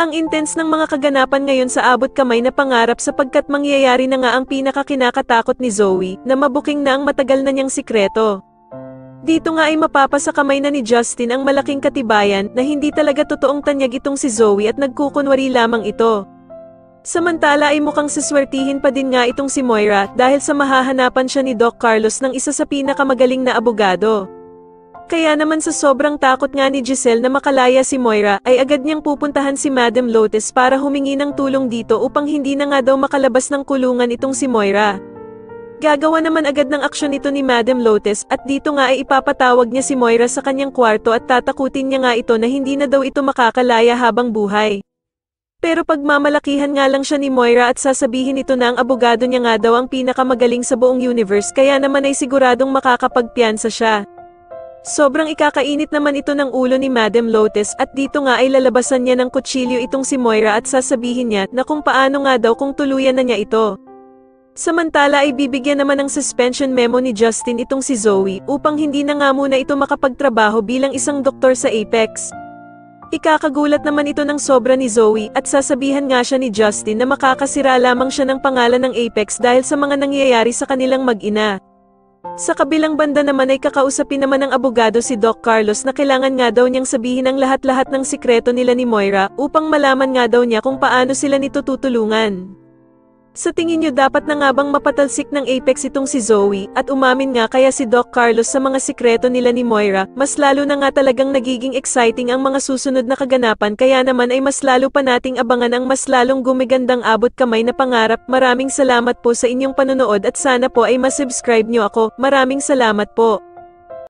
Ang intense ng mga kaganapan ngayon sa abot kamay na pangarap sapagkat mangyayari na nga ang pinakakinakatakot ni Zoe, na mabuking na ang matagal na niyang sikreto. Dito nga ay mapapasa kamay na ni Justin ang malaking katibayan na hindi talaga totoong tanyag itong si Zoe at nagkukunwari lamang ito. Samantala ay mukhang siswertihin pa din nga itong si Moira dahil sa mahahanapan siya ni Doc Carlos ng isa sa pinakamagaling na abogado. Kaya naman sa sobrang takot nga ni Giselle na makalaya si Moira, ay agad niyang pupuntahan si Madam Lotes para humingi ng tulong dito upang hindi na nga daw makalabas ng kulungan itong si Moira. Gagawa naman agad ng aksyon ito ni Madam Lotes at dito nga ay ipapatawag niya si Moira sa kanyang kwarto at tatakutin niya nga ito na hindi na daw ito makakalaya habang buhay. Pero pagmamalakihan nga lang siya ni Moira at sasabihin ito na ang abogado niya nga daw ang pinakamagaling sa buong universe kaya naman ay siguradong makakapagpiyansa siya. Sobrang ikakainit naman ito ng ulo ni Madam Lotes at dito nga ay lalabasan niya ng kutsilyo itong si Moira at sasabihin niya na kung paano nga daw kung tuluyan na niya ito. Samantala ay bibigyan naman ng suspension memo ni Justin itong si Zoe upang hindi na nga muna ito makapagtrabaho bilang isang doktor sa Apex. Ikakagulat naman ito ng sobra ni Zoe at sasabihan nga siya ni Justin na makakasira lamang siya ng pangalan ng Apex dahil sa mga nangyayari sa kanilang mag-ina. Sa kabilang banda naman ay kakausapin naman ng abogado si Doc Carlos na kailangan nga daw niyang sabihin ang lahat-lahat ng sikreto nila ni Moira upang malaman nga daw niya kung paano sila nito tutulungan. Sa tingin niyo dapat na nga bang mapatalsik ng Apex itong si Zoe at umamin nga kaya si Doc Carlos sa mga sikreto nila ni Moira, mas lalo na nga talagang nagiging exciting ang mga susunod na kaganapan kaya naman ay mas lalo pa nating abangan ang mas lalong gumigandang abot kamay na pangarap. Maraming salamat po sa inyong panonood at sana po ay masubscribe niyo ako. Maraming salamat po.